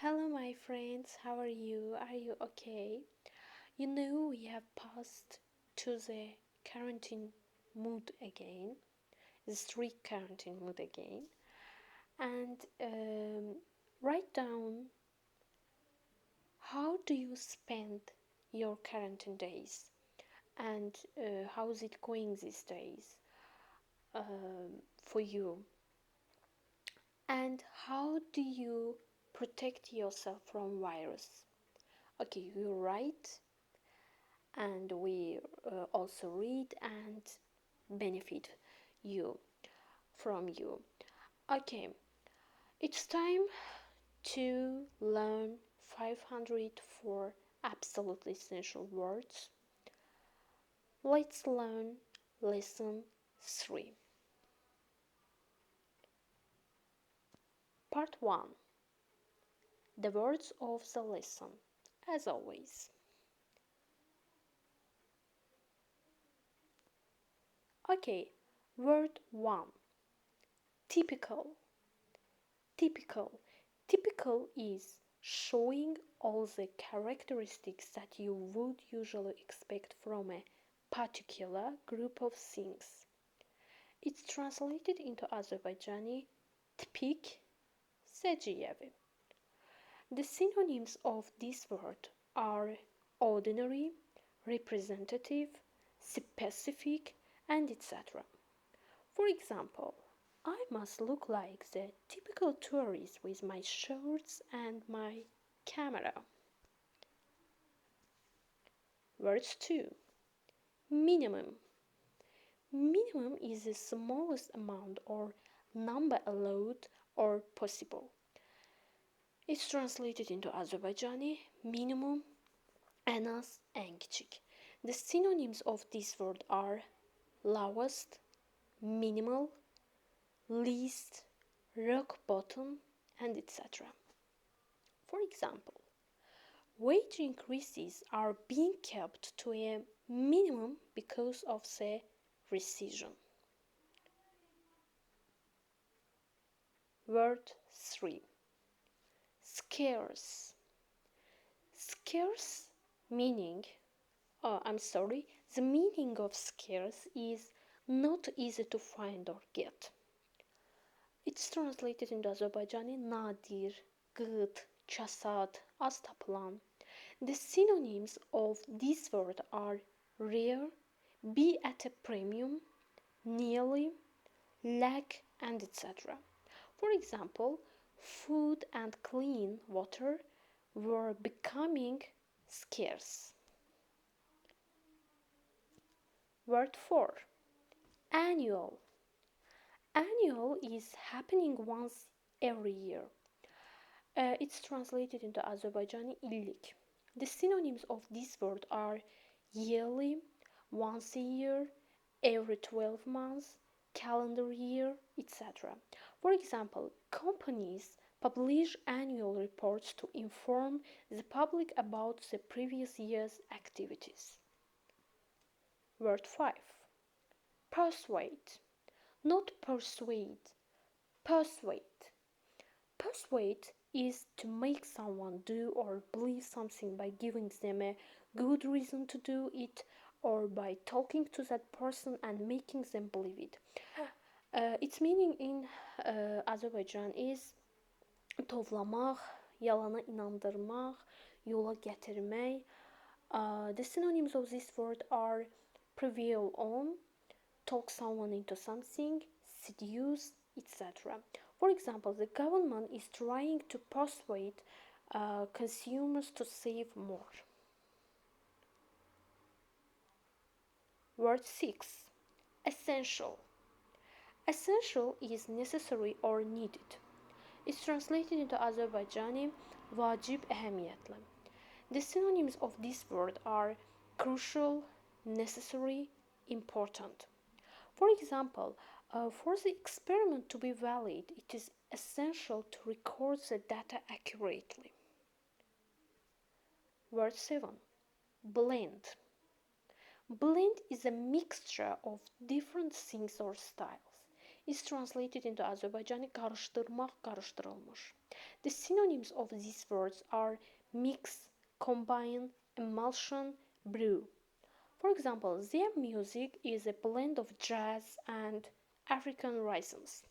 Hello, my friends. How are you? Are you okay? We have passed to the quarantine mood again, the strict quarantine mood again, and write down how do you spend your quarantine days and how's it going these days for you, and how do you protect yourself from virus. Okay, you write and we also read and benefit you from you. Okay, it's time to learn 504 absolutely essential words. Let's learn lesson 3. Part 1. The words of the lesson, as always. Okay, word 1. Typical. Typical. Typical is showing all the characteristics that you would usually expect from a particular group of things. It's translated into Azerbaijani tipik, sejiyevi. The synonyms of this word are ordinary, representative, specific, and etc. For example, I must look like the typical tourist with my shorts and my camera. Verse 2. Minimum. Minimum is the smallest amount or number allowed or possible. It's translated into Azerbaijani minimum, en az, en küçük. The synonyms of this word are lowest, minimal, least, rock bottom, and etc. For example, wage increases are being kept to a minimum because of the recession. Word 3. Scarce. Scarce meaning, the meaning of scarce is not easy to find or get. It's translated into Azerbaijani nadir, good, chasad, az tapılan. The synonyms of this word are rare, be at a premium, nearly, lack, and etc. For example, food and clean water were becoming scarce. Word 4. Annual. Annual is happening once every year. It's translated into Azerbaijani illik. The synonyms of this word are yearly, once a year, every 12 months, calendar year, etc. For example, companies publish annual reports to inform the public about the previous year's activities. Word 5. Persuade. Not persuade. Persuade. Persuade is to make someone do or believe something by giving them a good reason to do it or by talking to that person and making them believe it. Its meaning in Azerbaijan is tovlamaq, yalana inandırmaq, yola getirmək. The synonyms of this word are prevail on, talk someone into something, seduce, etc. For example, the government is trying to persuade consumers to save more. Word 6. Essential. Essential is necessary or needed. It's translated into Azerbaijani vacib ehemmiyetli. The synonyms of this word are crucial, necessary, important. For example, for the experiment to be valid, it is essential to record the data accurately. Word 7. Blend. Blend is a mixture of different things or styles. is translated into Azerbaijani karıştırmak, karıştırılmış. The synonyms of these words are mix, combine, emulsion, brew. For example, their music is a blend of jazz and African rhythms.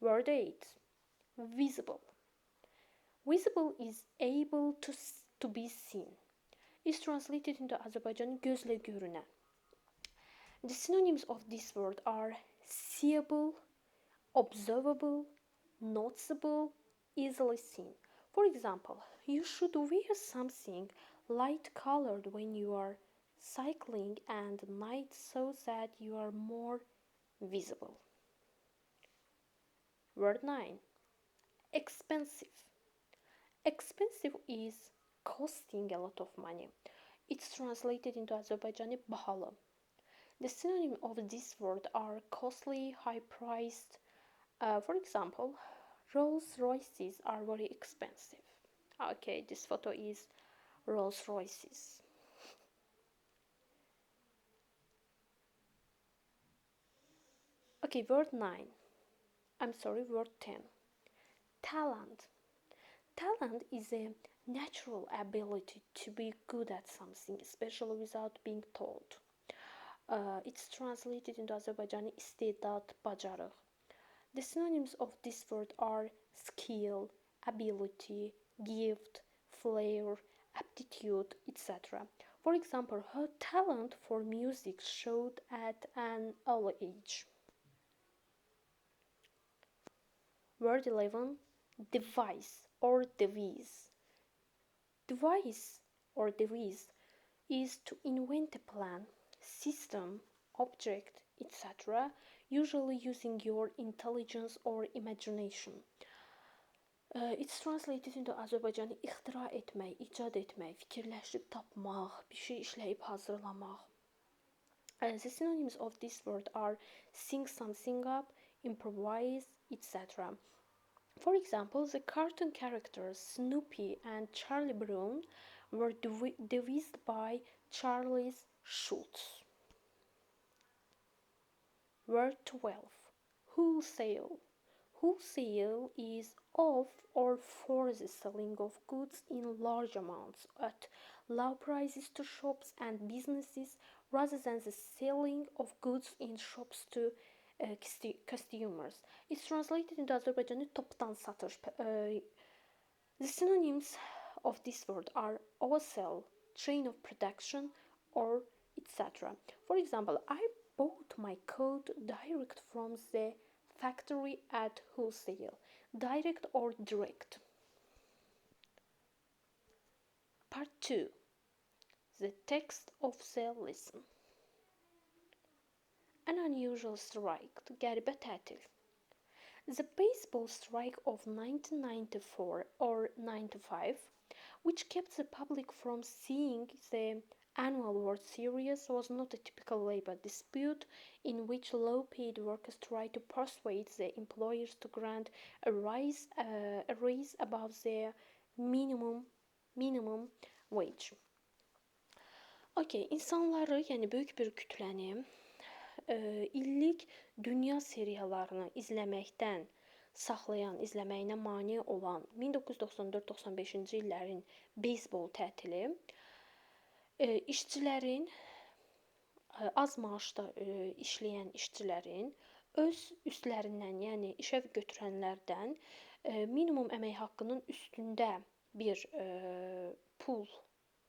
Word 8. Visible. Visible is able to be seen. Is translated into Azerbaijani gözle görünen. The synonyms of this word are seeable, observable, noticeable, easily seen. For example, you should wear something light colored when you are cycling and night so that you are more visible. Word 9. Expensive. Expensive is costing a lot of money. It's translated into Azerbaijani bahalı. The synonym of this word are costly, high-priced. For example, Rolls Royces are very expensive. Okay, this photo is Rolls Royces. Okay, word 9. Word 10. Talent. Talent is a natural ability to be good at something, especially without being told. It's translated into Azerbaijani istedat, bacarıq. The synonyms of this word are skill, ability, gift, flair, aptitude, etc. For example, her talent for music showed at an early age. Word 11. Device or device. Device or device is to invent a plan, system, object, etc., usually using your intelligence or imagination. It's translated into Azerbaijani ixtira etmək, icad etmək, fikirləşib tapmaq, bir şey işləyib hazırlamaq. The synonyms of this word are sing something up, improvise, etc. For example, the cartoon characters Snoopy and Charlie Brown were devised by Charles Schulz. Word 12. Wholesale. Wholesale is of or for the selling of goods in large amounts at low prices to shops and businesses rather than the selling of goods in shops to customers. It's translated into Azerbaijani toptan satış. The synonyms of this word are wholesale, chain of production, or etc. For example, I bought my coat direct from the factory at wholesale. Direct or direct. Part 2. The text of the lesson. An unusual strike, qəribə tətil. The baseball strike of 1994 or 95, which kept the public from seeing the annual World Series, was not a typical labor dispute in which low-paid workers tried to persuade the employers to grant a raise above their minimum wage. Okay, insanları, yəni böyük bir kütləni illik dünya seriyalarını izləməkdən saxlayan, izləməyinə mane olan 1994-95-ci illərin beyzbol tətili işçilərin, az maaşda işləyən işçilərin öz üstlərindən, yəni işə götürənlərdən minimum əmək haqqının üstündə bir pul,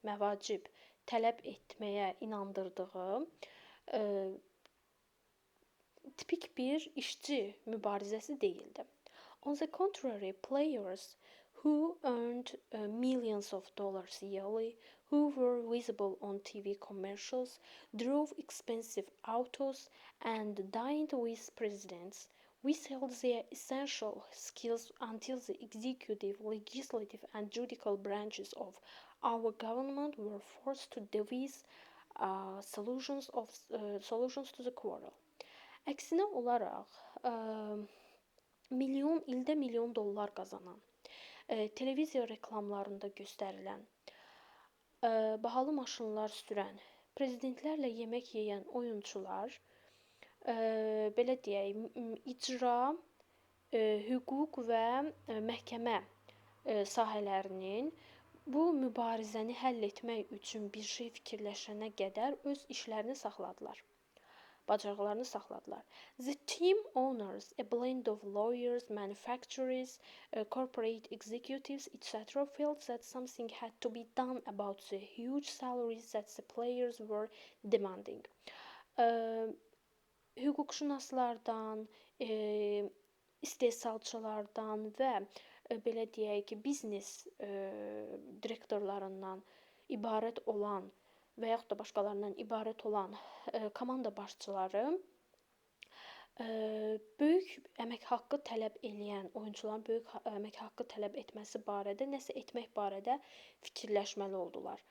məvacib tələb etməyə inandırdığı tipik bir işçi mübarizəsi değildi. On the contrary, players who earned millions of dollars yearly, who were visible on TV commercials, drove expensive autos, and dined with presidents, withheld their essential skills until the executive, legislative, and judicial branches of our government were forced to devise solutions to the quarrel. Əksinə olaraq, ildə milyon dollar qazanan, televiziya reklamlarında göstərilən, bahalı maşınlar sürən, prezidentlərlə yemək yeyən oyunçular belə deyək, icra, hüquq və məhkəmə sahələrinin bu mübarizəni həll etmək üçün bir şey fikirləşənə qədər öz işlərini saxladılar. Bacarıqlarını saxladılar. The team owners, a blend of lawyers, manufacturers, corporate executives, etc., felt that something had to be done about the huge salaries that the players were demanding. Hüquqşünaslardan, istehsalçılardan və belə deyək ki, biznes direktorlarından ibarət olan və yaxud da başqalarından ibarət olan komanda başçıları böyük əmək haqqı tələb edən oyunçuların böyük əmək haqqı tələb etməsi barədə, nəsə etmək barədə fikirləşməli oldular.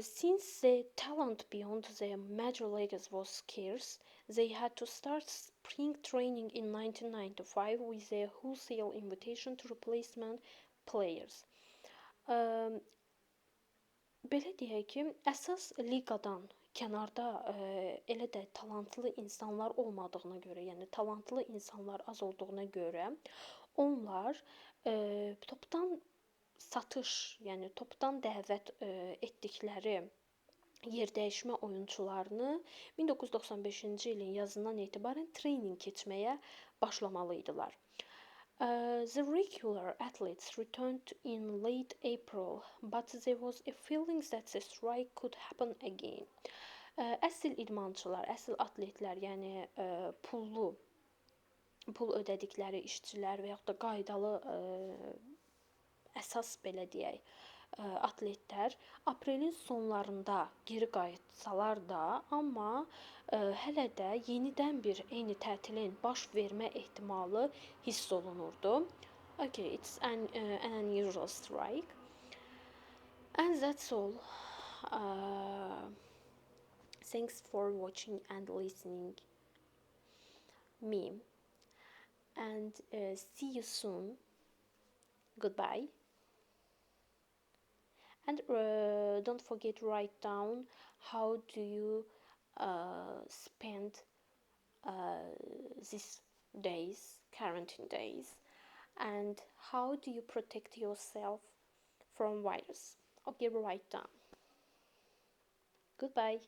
Since the talent beyond the major leagues was scarce, they had to start spring training in 1995 with a wholesale invitation to replacement players. Belə deyək ki, əsas liqadan kənarda elə də talantlı insanlar olmadığına görə, yəni talantlı insanlar az olduğuna görə onlar topdan satış, yəni topdan dəvət etdikləri yerdəyişmə oyunçularını 1995-ci ilin yazından etibarən trening keçməyə başlamalı idilər. The regular athletes returned in late April, but there was a feeling that the strike could happen again. Əsl idmançılar, əsl atletlər, yəni pul ödədikləri işçilər və yaxud da qaydalı əsas belə deyək, atletlər aprelin sonlarında geri qayıtsalar da, amma hələ də yenidən bir eyni tətilin baş vermə ehtimalı hiss olunurdu. Okay, it's an unusual strike. And that's all. Thanks for watching and listening me. And see you soon. Goodbye. And don't forget to write down how do you spend these days, quarantine days, and how do you protect yourself from virus. Okay, write down. Goodbye.